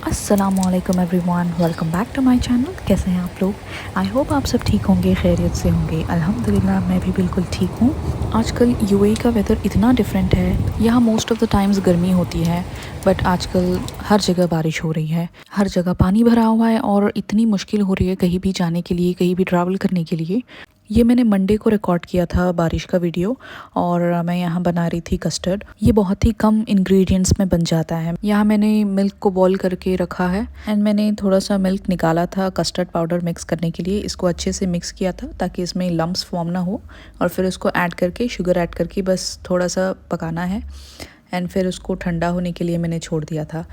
अस्सलामुअलैकुम everyone, welcome back to my channel. कैसे हैं आप लोग? आई होप आप सब ठीक होंगे, खैरियत से होंगे। अल्हम्दुलिल्लाह मैं भी बिल्कुल ठीक हूँ। आजकल यूएई का वेदर इतना डिफरेंट है। यहाँ मोस्ट ऑफ़ द टाइम्स गर्मी होती है, बट आजकल हर जगह बारिश हो रही है, हर जगह पानी भरा हुआ है और इतनी मुश्किल हो रही है कहीं भी जाने के लिए, कहीं भी ट्रैवल करने के लिए। ये मैंने मंडे को रिकॉर्ड किया था बारिश का वीडियो, और मैं यहाँ बना रही थी कस्टर्ड। ये बहुत ही कम इंग्रेडिएंट्स में बन जाता है। यहाँ मैंने मिल्क को बॉईल करके रखा है एंड मैंने थोड़ा सा मिल्क निकाला था कस्टर्ड पाउडर मिक्स करने के लिए। इसको अच्छे से मिक्स किया था ताकि इसमें लम्प्स फॉर्म ना हो, और फिर इसको ऐड करके शुगर ऐड करके बस थोड़ा सा पकाना है एंड फिर उसको ठंडा होने के लिए मैंने छोड़ दिया था।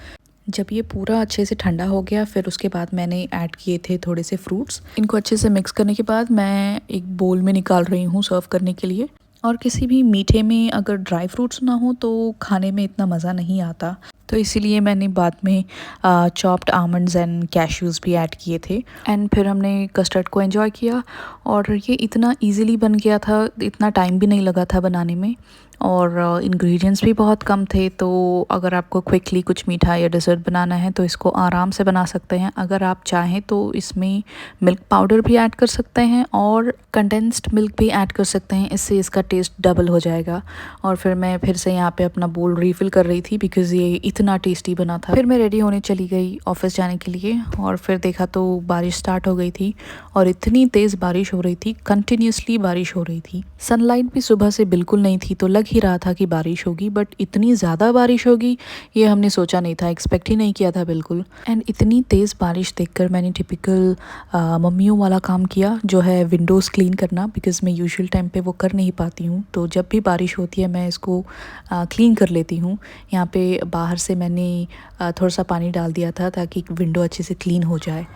जब ये पूरा अच्छे से ठंडा हो गया, फिर उसके बाद मैंने ऐड किए थे थोड़े से फ्रूट्स। इनको अच्छे से मिक्स करने के बाद मैं एक बोल में निकाल रही हूँ सर्व करने के लिए। और किसी भी मीठे में अगर ड्राई फ्रूट्स ना हो तो खाने में इतना मज़ा नहीं आता, तो इसीलिए मैंने बाद में चॉप्ड आमंड्स एंड कैश्यूज़ भी ऐड किए थे। एंड फिर हमने कस्टर्ड को एंजॉय किया, और ये इतना इजीली बन गया था, इतना टाइम भी नहीं लगा था बनाने में, और इंग्रेडिएंट्स भी बहुत कम थे। तो अगर आपको क्विकली कुछ मीठा या डेज़र्ट बनाना है तो इसको आराम से बना सकते हैं। अगर आप चाहें तो इसमें मिल्क पाउडर भी ऐड कर सकते हैं और कंडेंस्ड मिल्क भी ऐड कर सकते हैं, इससे इसका टेस्ट डबल हो जाएगा। और फिर मैं फिर से यहाँ पे अपना बोल रीफ़िल कर रही थी बिकॉज़ ये इतना टेस्टी बना था। फिर मैं रेडी होने चली गई ऑफिस जाने के लिए, और फिर देखा तो बारिश स्टार्ट हो गई थी, और इतनी तेज़ बारिश हो रही थी, कंटिन्यूसली बारिश हो रही थी। सनलाइट भी सुबह से बिल्कुल नहीं थी, तो लग ही रहा था कि बारिश होगी, बट इतनी ज़्यादा बारिश होगी ये हमने सोचा नहीं था, एक्सपेक्ट ही नहीं किया था बिल्कुल। एंड इतनी तेज़ बारिश देखकर मैंने टिपिकल मम्मियों वाला काम किया, जो है विंडोज़ क्लीन करना, बिकॉज़ मैं यूजुअल टाइम पे वो कर नहीं पाती हूँ। तो जब भी बारिश होती है मैं इसको क्लीन कर लेती हूँ। यहाँ पे बाहर से मैंने थोड़ा सा पानी डाल दिया था ताकि विंडो अच्छे से क्लीन हो जाए।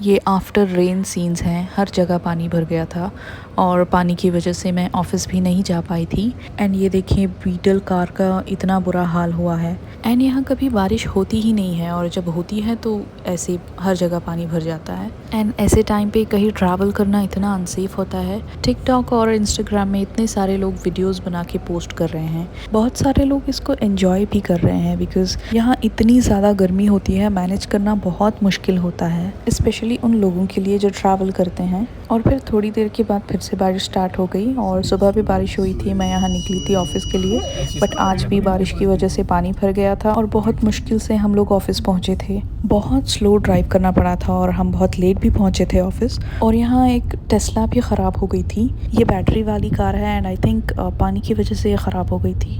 ये आफ्टर रेन सीन्स हैं, हर जगह पानी भर गया था, और पानी की वजह से मैं ऑफ़िस भी नहीं जा पाई थी। एंड ये देखिए बीटल कार का इतना बुरा हाल हुआ है। एंड यहाँ कभी बारिश होती ही नहीं है, और जब होती है तो ऐसे हर जगह पानी भर जाता है। एंड ऐसे टाइम पे कहीं ट्रैवल करना इतना अनसेफ होता है। टिकटॉक और इंस्टाग्राम में इतने सारे लोग वीडियोज़ बना के पोस्ट कर रहे हैं, बहुत सारे लोग इसको एन्जॉय भी कर रहे हैं, बिकॉज़ यहाँ इतनी ज़्यादा गर्मी होती है, मैनेज करना बहुत मुश्किल होता है, स्पेशली उन लोगों के लिए जो ट्रैवल करते हैं। और फिर थोड़ी देर के बाद फिर से बारिश स्टार्ट हो गई, और सुबह भी बारिश हुई थी। मैं यहाँ निकली थी ऑफ़िस के लिए, बट आज भी बारिश की वजह से पानी भर गया था, और बहुत मुश्किल से हम लोग ऑफ़िस पहुँचे थे। बहुत स्लो ड्राइव करना पड़ा था, और हम बहुत लेट भी पहुँचे थे ऑफ़िस। और यहाँ एक टेस्ला भी ख़राब हो गई थी। ये बैटरी वाली कार है, एंड आई थिंक पानी की वजह से ये ख़राब हो गई थी।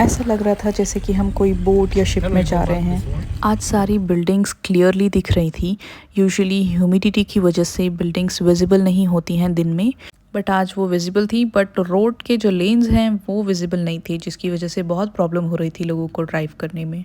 ऐसा लग रहा था जैसे कि हम कोई बोट या शिप में जा रहे हैं। आज सारी बिल्डिंग्स क्लियरली दिख रही थी। यूजुअली ह्यूमिडिटी की वजह से बिल्डिंग्स विजिबल नहीं होती हैं दिन में, बट आज वो विजिबल थी। बट रोड के जो लेन्स हैं वो विजिबल नहीं थी, जिसकी वजह से बहुत प्रॉब्लम हो रही थी लोगों को ड्राइव करने में।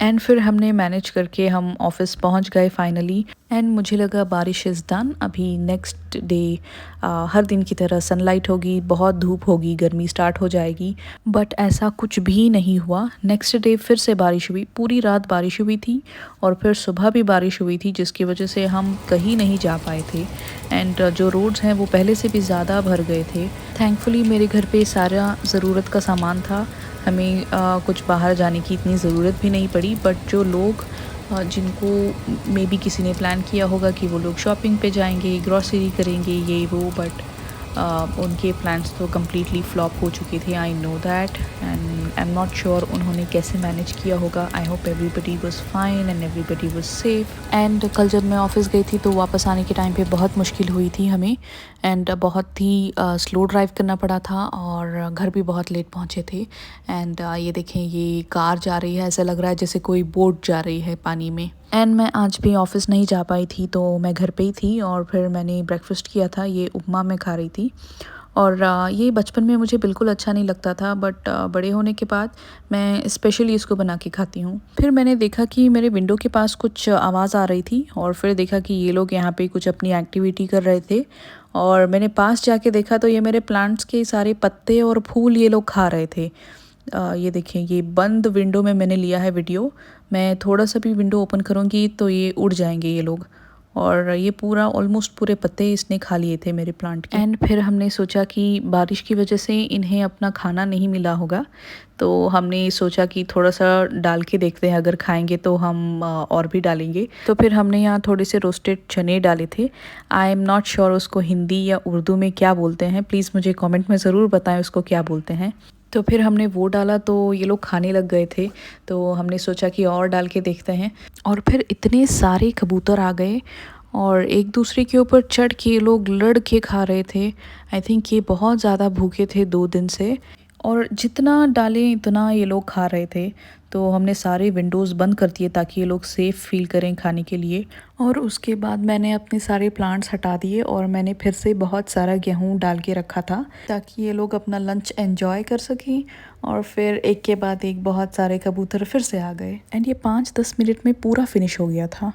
एंड फिर हमने मैनेज करके हम ऑफ़िस पहुंच गए फाइनली। एंड मुझे लगा बारिश इज़ डन, अभी नेक्स्ट डे हर दिन की तरह सनलाइट होगी, बहुत धूप होगी, गर्मी स्टार्ट हो जाएगी। बट ऐसा कुछ भी नहीं हुआ। नेक्स्ट डे फिर से बारिश हुई, पूरी रात बारिश हुई थी, और फिर सुबह भी बारिश हुई थी, जिसकी वजह से हम कहीं नहीं जा पाए थे। एंड जो रोड्स हैं वो पहले से भी ज़्यादा भर गए थे। थैंकफुली मेरे घर पे सारा ज़रूरत का सामान था, हमें कुछ बाहर जाने की इतनी ज़रूरत भी नहीं पड़ी। बट जो लोग जिनको मे बी किसी ने प्लान किया होगा कि वो लोग शॉपिंग पे जाएंगे, ग्रॉसरी करेंगे, ये वो, बट उनके प्लान्स तो कम्प्लीटली फ्लॉप हो चुके थे, I know that, and I am not sure उन्होंने कैसे मैनेज किया होगा। I hope everybody was fine and everybody was safe. And कल जब मैं ऑफिस गई थी तो वापस आने के टाइम पे बहुत मुश्किल हुई थी हमें, एंड बहुत ही स्लो ड्राइव करना पड़ा था और घर भी बहुत लेट पहुँचे थे। एंड ये देखें, ये कार जा रही है, ऐसा लग रहा है जैसे कोई बोट जा रही है पानी में। एंड मैं आज भी ऑफ़िस नहीं जा पाई थी, तो मैं घर पे ही थी और फिर मैंने ब्रेकफास्ट किया था। ये उपमा मैं खा रही थी और ये बचपन में मुझे बिल्कुल अच्छा नहीं लगता था, बट बड़े होने के बाद मैं स्पेशली इसको बना के खाती हूँ। फिर मैंने देखा कि मेरे विंडो के पास कुछ आवाज़ आ रही थी और फिर देखा कि ये लोग यहाँ पे कुछ अपनी एक्टिविटी कर रहे थे और मैंने पास जाके देखा तो ये मेरे प्लांट्स के सारे पत्ते और फूल ये लोग खा रहे थे। ये देखें, ये बंद विंडो में मैंने लिया है वीडियो। मैं थोड़ा सा भी विंडो ओपन करूँगी तो ये उड़ जाएंगे ये लोग, और ये पूरा ऑलमोस्ट पूरे पत्ते इसने खा लिए थे मेरे प्लांट के। एंड फिर हमने सोचा कि बारिश की वजह से इन्हें अपना खाना नहीं मिला होगा, तो हमने सोचा कि थोड़ा सा डाल के देखते हैं, अगर खाएंगे तो हम और भी डालेंगे। तो फिर हमने यहाँ थोड़े से रोस्टेड चने डाले थे। आई एम नॉट श्योर उसको हिंदी या उर्दू में क्या बोलते हैं, प्लीज़ मुझे कमेंट में ज़रूर बताएं उसको क्या बोलते हैं। तो फिर हमने वो डाला तो ये लोग खाने लग गए थे, तो हमने सोचा कि और डाल के देखते हैं। और फिर इतने सारे कबूतर आ गए और एक दूसरे के ऊपर चढ़ के ये लोग लड़ के खा रहे थे। आई थिंक ये बहुत ज़्यादा भूखे थे 2 दिन से, और जितना डालें इतना ये लोग खा रहे थे। तो हमने सारे विंडोज़ बंद कर दिए ताकि ये लोग सेफ़ फील करें खाने के लिए। और उसके बाद मैंने अपने सारे प्लांट्स हटा दिए और मैंने फिर से बहुत सारा गेहूं डाल के रखा था ताकि ये लोग अपना लंच एंजॉय कर सकें। और फिर एक के बाद एक बहुत सारे कबूतर फिर से आ गए एंड ये 5-10 मिनट में पूरा फिनिश हो गया था।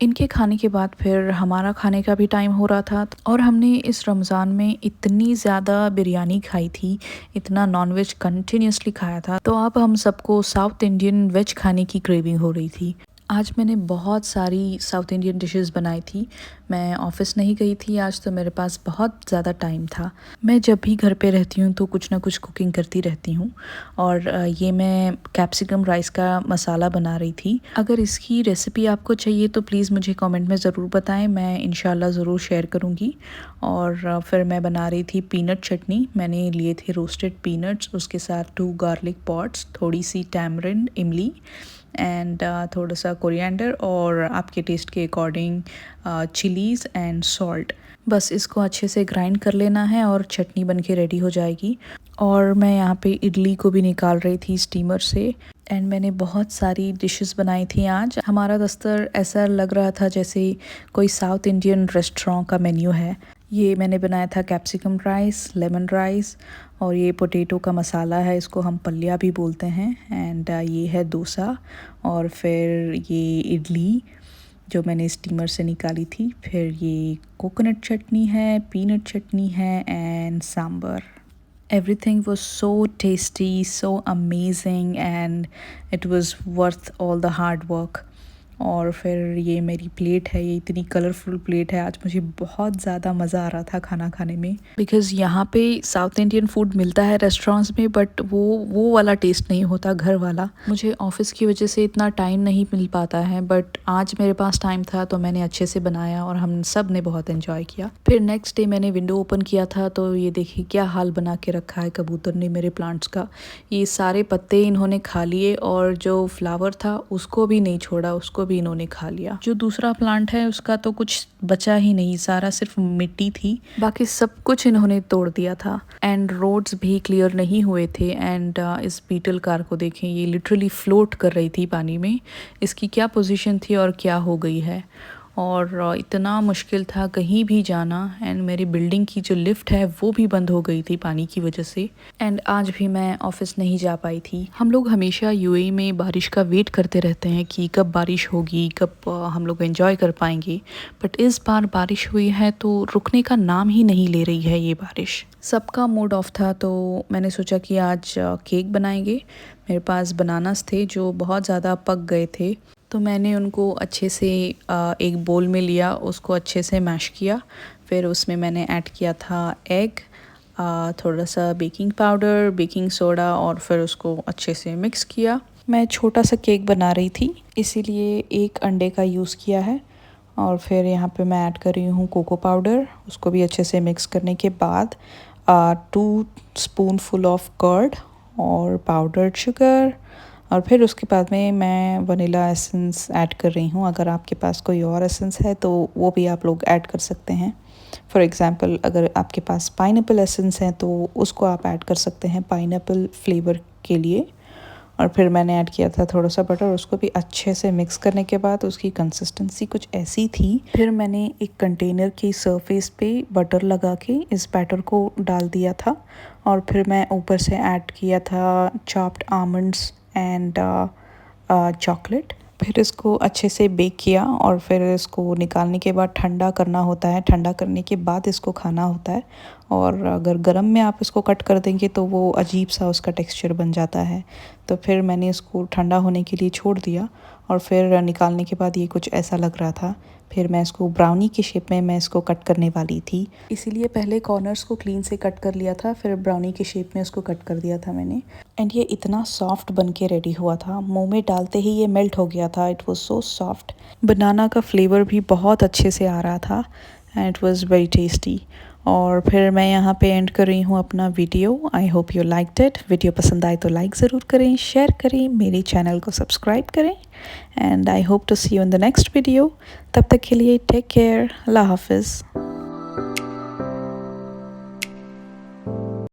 इनके खाने के बाद फिर हमारा खाने का भी टाइम हो रहा था और हमने इस रमज़ान में इतनी ज़्यादा बिरयानी खाई थी, इतना नॉनवेज कंटिन्यूसली खाया था, तो अब हम सबको साउथ इंडियन वेज खाने की क्रेविंग हो रही थी। आज मैंने बहुत सारी साउथ इंडियन डिशेस बनाई थी। मैं ऑफ़िस नहीं गई थी आज, तो मेरे पास बहुत ज़्यादा टाइम था। मैं जब भी घर पे रहती हूँ तो कुछ ना कुछ कुकिंग करती रहती हूँ, और ये मैं कैप्सिकम राइस का मसाला बना रही थी। अगर इसकी रेसिपी आपको चाहिए तो प्लीज़ मुझे कमेंट में ज़रूर बताएं, मैं इंशाल्लाह ज़रूर शेयर करूँगी। और फिर मैं बना रही थी पीनट चटनी। मैंने लिए थे रोस्टेड पीनट्स, उसके साथ 2 गार्लिक पॉट्स, थोड़ी सी टैमरिंड इमली एंड थोड़ा सा कोरिएंडर और आपके टेस्ट के अकॉर्डिंग चिलीज़ एंड सॉल्ट। बस इसको अच्छे से ग्राइंड कर लेना है और चटनी बन के रेडी हो जाएगी। और मैं यहाँ पे इडली को भी निकाल रही थी स्टीमर से, एंड मैंने बहुत सारी डिशेस बनाई थी आज। हमारा दफ्तर ऐसा लग रहा था जैसे कोई साउथ इंडियन रेस्टोरेंट का मेन्यू है। ये मैंने बनाया था कैप्सिकम राइस, लेमन राइस, और ये पोटैटो का मसाला है, इसको हम पल्लिया भी बोलते हैं। एंड ये है डोसा, और फिर ये इडली जो मैंने स्टीमर से निकाली थी। फिर ये कोकोनट चटनी है, पीनट चटनी है and sambar. Everything was so tasty, so amazing, and it was worth all the hard work. और फिर ये मेरी प्लेट है, ये इतनी कलरफुल प्लेट है। आज मुझे बहुत ज़्यादा मज़ा आ रहा था खाना खाने में, बिकॉज़ यहाँ पे साउथ इंडियन फूड मिलता है रेस्टोरेंट्स में, बट वो वाला टेस्ट नहीं होता, घर वाला। मुझे ऑफिस की वजह से इतना टाइम नहीं मिल पाता है, बट आज मेरे पास टाइम था तो मैंने अच्छे से बनाया और हम सब ने बहुत एंजॉय किया। फिर नेक्स्ट डे मैंने विंडो ओपन किया था तो ये देखिए क्या हाल बना के रखा है कबूतर ने मेरे प्लांट्स का। ये सारे पत्ते इन्होंने खा लिए और जो फ्लावर था उसको भी नहीं छोड़ा, उसको भी इन्होंने खा लिया। जो दूसरा प्लांट है उसका तो कुछ बचा ही नहीं, सारा सिर्फ मिट्टी थी, बाकी सब कुछ इन्होंने तोड़ दिया था। एंड रोड्स भी क्लियर नहीं हुए थे। एंड इस बीटल कार को देखें, ये लिटरली फ्लोट कर रही थी पानी में। इसकी क्या पोजीशन थी और क्या हो गई है। और इतना मुश्किल था कहीं भी जाना। एंड मेरी बिल्डिंग की जो लिफ्ट है वो भी बंद हो गई थी पानी की वजह से। एंड आज भी मैं ऑफिस नहीं जा पाई थी। हम लोग हमेशा यूएई में बारिश का वेट करते रहते हैं कि कब बारिश होगी, कब हम लोग एंजॉय कर पाएंगे। बट इस बार बारिश हुई है तो रुकने का नाम ही नहीं ले रही है ये बारिश। सबका मूड ऑफ था तो मैंने सोचा कि आज केक बनाएंगे। मेरे पास बनानास थे जो बहुत ज़्यादा पक गए थे, तो मैंने उनको अच्छे से एक बोल में लिया, उसको अच्छे से मैश किया। फिर उसमें मैंने ऐड किया था एग, थोड़ा सा बेकिंग पाउडर, बेकिंग सोडा, और फिर उसको अच्छे से मिक्स किया। मैं छोटा सा केक बना रही थी इसीलिए एक अंडे का यूज़ किया है। और फिर यहाँ पे मैं ऐड कर रही हूँ कोको पाउडर। उसको भी अच्छे से मिक्स करने के बाद 2 स्पूनफुल ऑफ कर्ड और पाउडर्ड शुगर, और फिर उसके बाद में मैं वनीला एसेंस ऐड कर रही हूँ। अगर आपके पास कोई और एसेंस है तो वो भी आप लोग ऐड कर सकते हैं। फॉर एग्ज़ाम्पल अगर आपके पास पाइनएप्पल एसेंस है तो उसको आप ऐड कर सकते हैं पाइनएप्पल फ्लेवर के लिए। और फिर मैंने ऐड किया था थोड़ा सा बटर, उसको भी अच्छे से मिक्स करने के बाद उसकी कंसिस्टेंसी कुछ ऐसी थी। फिर मैंने एक कंटेनर की सरफेस पे बटर लगा के इस बैटर को डाल दिया था, और फिर मैं ऊपर से ऐड किया था चॉप्ड आमंड्स एंड चॉकलेट। फिर इसको अच्छे से बेक किया और फिर इसको निकालने के बाद ठंडा करना होता है। ठंडा करने के बाद इसको खाना होता है, और अगर गर्म में आप इसको कट कर देंगे तो वो अजीब सा उसका टेक्सचर बन जाता है। तो फिर मैंने इसको ठंडा होने के लिए छोड़ दिया, और फिर निकालने के बाद ये कुछ ऐसा लग रहा था। फिर मैं इसको ब्राउनी की शेप में मैं इसको कट करने वाली थी, इसीलिए पहले कॉर्नर्स को क्लीन से कट कर लिया था, फिर ब्राउनी की शेप में इसको कट कर दिया था मैंने। एंड ये इतना सॉफ्ट बन के रेडी हुआ था, मुंह में डालते ही ये मेल्ट हो गया था। It was so soft. Banana का फ्लेवर भी बहुत अच्छे से आ रहा था and it was very tasty. और फिर मैं यहाँ पे एंड कर रही हूँ अपना video. I hope you liked it. Video पसंद आए तो लाइक ज़रूर करें, शेयर करें, मेरे चैनल को सब्सक्राइब करें, and I hope to see you in the next video. तब तक के लिए टेक केयर, अल्लाह हाफिज़।